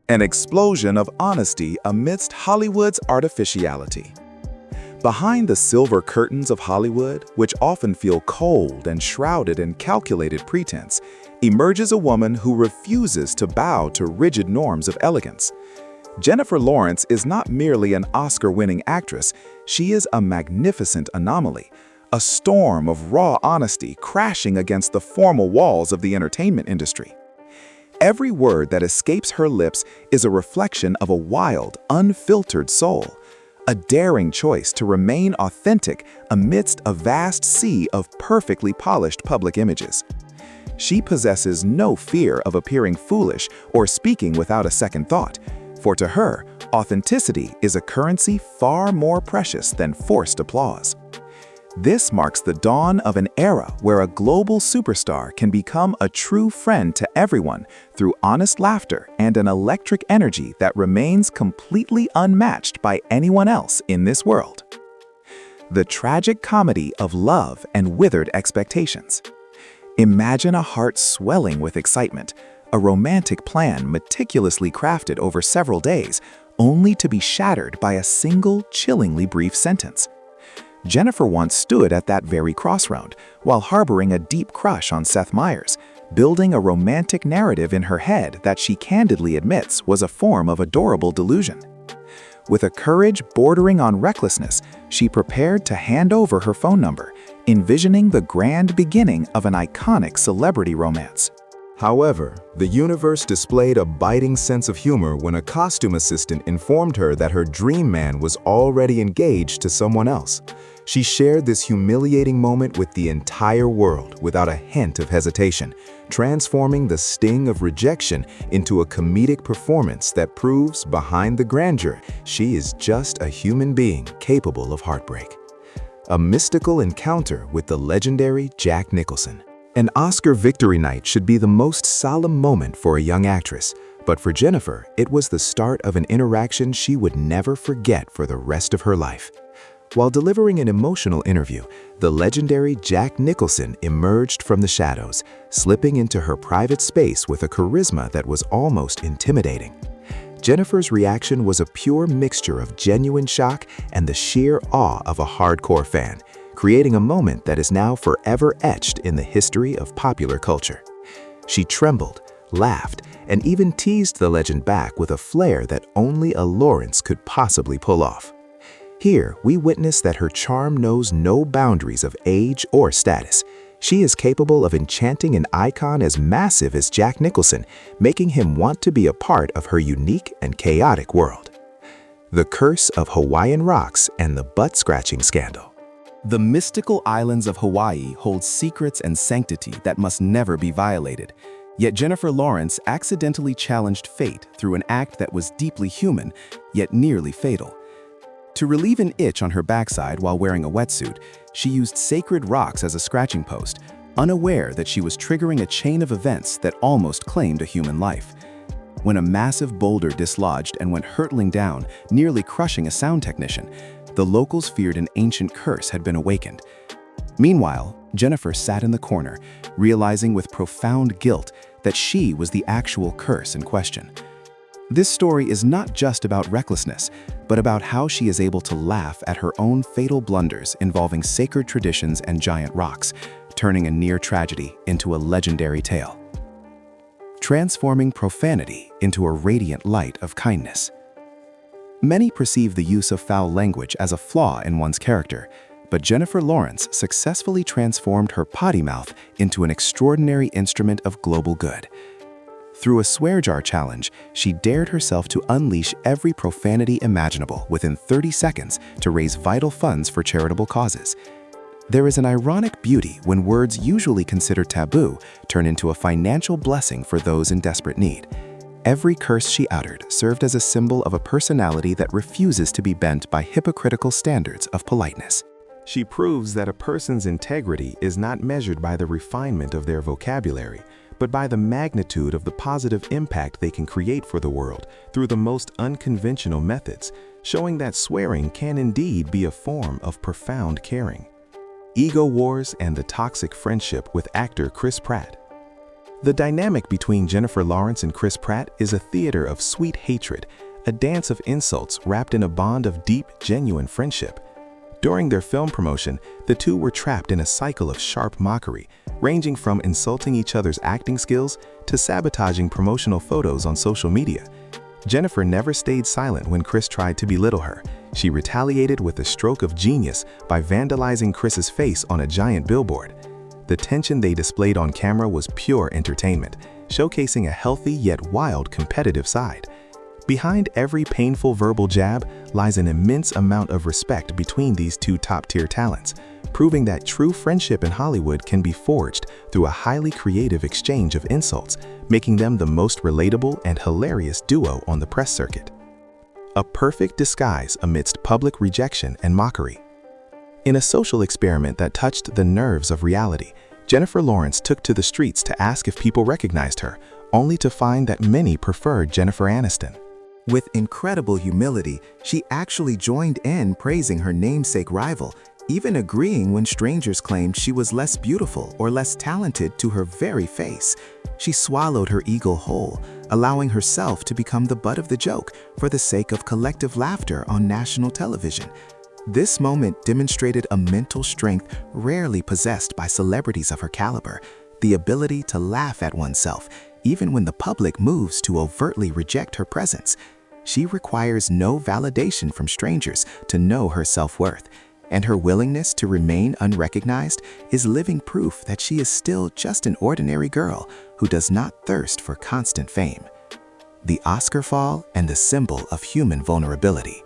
An explosion of honesty amidst Hollywood's artificiality. Behind the silver curtains of Hollywood, which often feel cold and shrouded in calculated pretense, emerges a woman who refuses to bow to rigid norms of elegance. Jennifer Lawrence is not merely an Oscar-winning actress, she is a magnificent anomaly, a storm of raw honesty crashing against the formal walls of the entertainment industry. Every word that escapes her lips is a reflection of a wild, unfiltered soul, a daring choice to remain authentic amidst a vast sea of perfectly polished public images. She possesses no fear of appearing foolish or speaking without a second thought, for to her, authenticity is a currency far more precious than forced applause. This marks the dawn of an era where a global superstar can become a true friend to everyone through honest laughter and an electric energy that remains completely unmatched by anyone else in this world. The tragic comedy of love and withered expectations. Imagine a heart swelling with excitement, a romantic plan meticulously crafted over several days, only to be shattered by a single chillingly brief sentence. Jennifer once stood at that very crossroad, while harboring a deep crush on Seth Meyers, building a romantic narrative in her head that she candidly admits was a form of adorable delusion. With a courage bordering on recklessness, she prepared to hand over her phone number, envisioning the grand beginning of an iconic celebrity romance. However, the universe displayed a biting sense of humor when a costume assistant informed her that her dream man was already engaged to someone else. She shared this humiliating moment with the entire world without a hint of hesitation, transforming the sting of rejection into a comedic performance that proves behind the grandeur, she is just a human being capable of heartbreak. A mystical encounter with the legendary Jack Nicholson. An Oscar victory night should be the most solemn moment for a young actress, but for Jennifer, it was the start of an interaction she would never forget for the rest of her life. While delivering an emotional interview, the legendary Jack Nicholson emerged from the shadows, slipping into her private space with a charisma that was almost intimidating. Jennifer's reaction was a pure mixture of genuine shock and the sheer awe of a hardcore fan, creating a moment that is now forever etched in the history of popular culture. She trembled, laughed, and even teased the legend back with a flair that only a Lawrence could possibly pull off. Here, we witness that her charm knows no boundaries of age or status. She is capable of enchanting an icon as massive as Jack Nicholson, making him want to be a part of her unique and chaotic world. The Curse of Hawaiian Rocks and the Butt-Scratching Scandal. The mystical islands of Hawaii hold secrets and sanctity that must never be violated. Yet Jennifer Lawrence accidentally challenged fate through an act that was deeply human, yet nearly fatal. To relieve an itch on her backside while wearing a wetsuit, she used sacred rocks as a scratching post, unaware that she was triggering a chain of events that almost claimed a human life. When a massive boulder dislodged and went hurtling down, nearly crushing a sound technician, the locals feared an ancient curse had been awakened. Meanwhile, Jennifer sat in the corner, realizing with profound guilt that she was the actual curse in question. This story is not just about recklessness, but about how she is able to laugh at her own fatal blunders involving sacred traditions and giant rocks, turning a near tragedy into a legendary tale. Transforming profanity into a radiant light of kindness. Many perceive the use of foul language as a flaw in one's character, but Jennifer Lawrence successfully transformed her potty mouth into an extraordinary instrument of global good. Through a swear jar challenge, she dared herself to unleash every profanity imaginable within 30 seconds to raise vital funds for charitable causes. There is an ironic beauty when words usually considered taboo turn into a financial blessing for those in desperate need. Every curse she uttered served as a symbol of a personality that refuses to be bent by hypocritical standards of politeness. She proves that a person's integrity is not measured by the refinement of their vocabulary, but by the magnitude of the positive impact they can create for the world through the most unconventional methods, showing that swearing can indeed be a form of profound caring. Ego wars and the toxic friendship with actor Pratt. The dynamic between Jennifer Lawrence and Chris Pratt is a theater of sweet hatred, a dance of insults wrapped in a bond of deep, genuine friendship. During their film promotion, the two were trapped in a cycle of sharp mockery, ranging from insulting each other's acting skills to sabotaging promotional photos on social media. Jennifer never stayed silent when Chris tried to belittle her. She retaliated with a stroke of genius by vandalizing Chris's face on a giant billboard. The tension they displayed on camera was pure entertainment, showcasing a healthy yet wild competitive side. Behind every painful verbal jab lies an immense amount of respect between these two top-tier talents, proving that true friendship in Hollywood can be forged through a highly creative exchange of insults, making them the most relatable and hilarious duo on the press circuit. A perfect disguise amidst public rejection and mockery. In a social experiment that touched the nerves of reality, Jennifer Lawrence took to the streets to ask if people recognized her, only to find that many preferred Jennifer Aniston. With incredible humility, she actually joined in praising her namesake rival, even agreeing when strangers claimed she was less beautiful or less talented to her very face. She swallowed her ego whole, allowing herself to become the butt of the joke for the sake of collective laughter on national television. This moment demonstrated a mental strength rarely possessed by celebrities of her caliber, the ability to laugh at oneself, even when the public moves to overtly reject her presence. She requires no validation from strangers to know her self-worth, and her willingness to remain unrecognized is living proof that she is still just an ordinary girl who does not thirst for constant fame. The Oscar fall and the symbol of human vulnerability.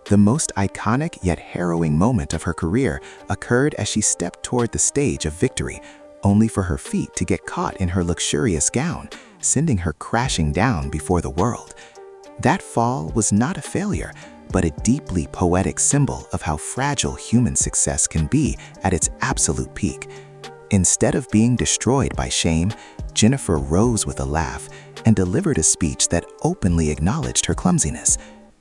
The most iconic yet harrowing moment of her career occurred as she stepped toward the stage of victory, only for her feet to get caught in her luxurious gown, sending her crashing down before the world. That fall was not a failure, but a deeply poetic symbol of how fragile human success can be at its absolute peak. Instead of being destroyed by shame, Jennifer rose with a laugh and delivered a speech that openly acknowledged her clumsiness.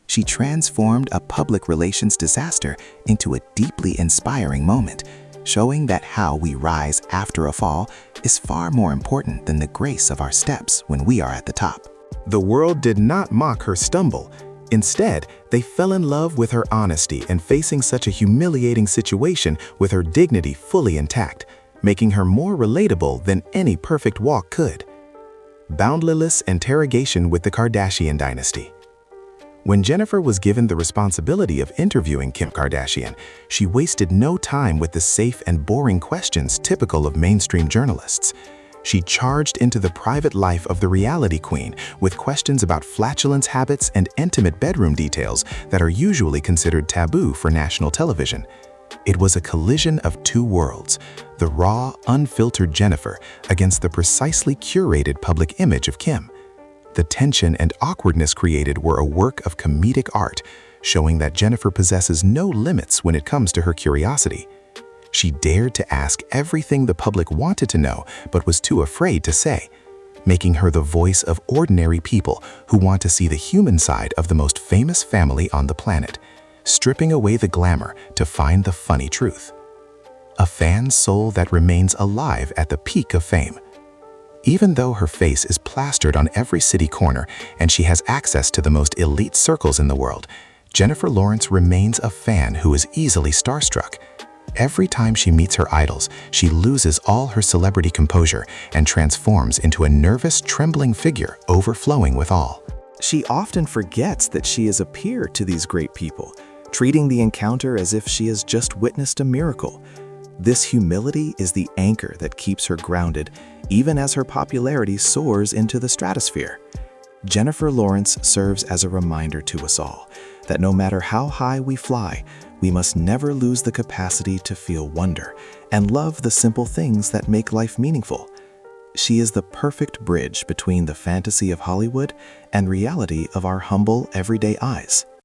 She transformed a public relations disaster into a deeply inspiring moment, showing that how we rise after a fall is far more important than the grace of our steps when we are at the top. The world did not mock her stumble. Instead, they fell in love with her honesty and facing such a humiliating situation with her dignity fully intact, making her more relatable than any perfect walk could. Boundless interrogation with the Kardashian dynasty. When Jennifer was given the responsibility of interviewing Kim Kardashian, she wasted no time with the safe and boring questions typical of mainstream journalists. She charged into the private life of the reality queen with questions about flatulence habits and intimate bedroom details that are usually considered taboo for national television. It was a collision of two worlds, the raw, unfiltered Jennifer against the precisely curated public image of Kim. The tension and awkwardness created were a work of comedic art, showing that Jennifer possesses no limits when it comes to her curiosity. She dared to ask everything the public wanted to know but was too afraid to say, making her the voice of ordinary people who want to see the human side of the most famous family on the planet, stripping away the glamour to find the funny truth. A fan's soul that remains alive at the peak of fame. Even though her face is plastered on every city corner and she has access to the most elite circles in the world, Jennifer Lawrence remains a fan who is easily starstruck. Every time she meets her idols, she loses all her celebrity composure and transforms into a nervous, trembling figure overflowing with awe. She often forgets that she is a peer to these great people, treating the encounter as if she has just witnessed a miracle. This humility is the anchor that keeps her grounded, even as her popularity soars into the stratosphere. Jennifer Lawrence serves as a reminder to us all that no matter how high we fly, we must never lose the capacity to feel wonder and love the simple things that make life meaningful. She is the perfect bridge between the fantasy of Hollywood and reality of our humble, everyday eyes.